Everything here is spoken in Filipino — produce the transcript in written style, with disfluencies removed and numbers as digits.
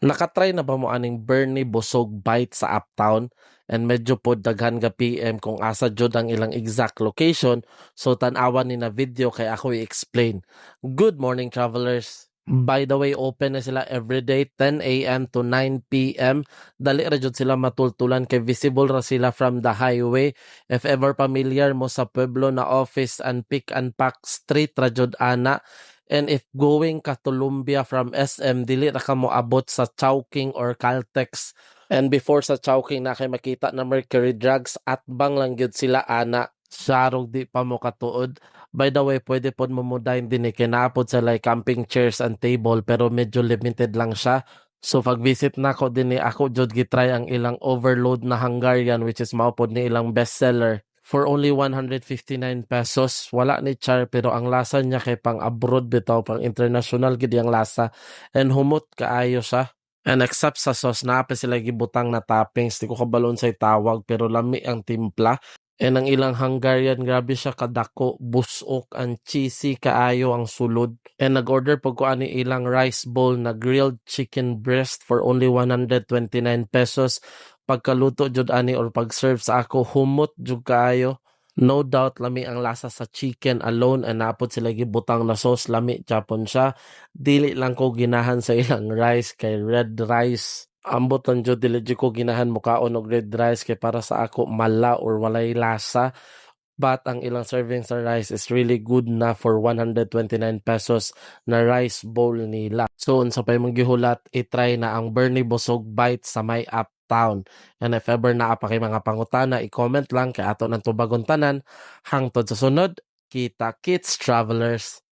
Nakatry na ba mo aning Bernie Busog Bite sa Uptown? And medyo po daghan ga PM kung asa jud ang ilang exact location, so tan-awan ni na video kay ako i-explain. Good morning, travelers! By the way, open na sila everyday 10 a.m. to 9 p.m. Dali ra jud sila matultulan kay visible ra sila from the highway. If ever familiar mo sa Pueblo na office and pick and pack street ra jud ana. And if going ka to Lumbia from SM, dili ra ka mo abot sa Chowking or Caltex. And before sa Chowking na kay makita na Mercury Drugs at bang lang gyud sila ana. Sarog di pa mo katuod. By the way, pwede pod mo mudayin din kay naapod sa like camping chairs and table pero medyo limited lang siya. So pag visit na ko din ako jud gitry ang ilang overload na Hungarian which is maupod ni ilang bestseller for only 159 pesos. Wala ni char pero ang lasa niya kay pang abroad bitaw, pang international gid ang lasa and humot kaayo siya. And except sa sauce na pa sila gibutang na toppings, di ko kabalon say tawag pero lami ang timpla. And ang ilang Hungarian, grabe siya kadako, busok, and cheesy kaayo ang sulod. And nag-order po ko ani ilang rice bowl na grilled chicken breast for only 129 pesos. Pagkaluto jud ani or pag-serve sa ako, humot jud kaayo. No doubt lami ang lasa sa chicken alone and napot sila gibutang na sauce, lami japon siya. Dili lang ko ginahan sa ilang rice kay red rice. Ambot ang jud dili jud ko ginahan mukaon og red rice kay para sa ako mala or walay lasa. But ang ilang serving sa rice is really good na for 129 pesos na rice bowl nila. So unsa pay mong gihulat, i-try na ang Bernie Busog Bite sa may Uptown. And if ever naa pa kay mga pangutana, i-comment lang kay ato ng tubagon tanan. Hangtod sa sunod, kita kits travelers.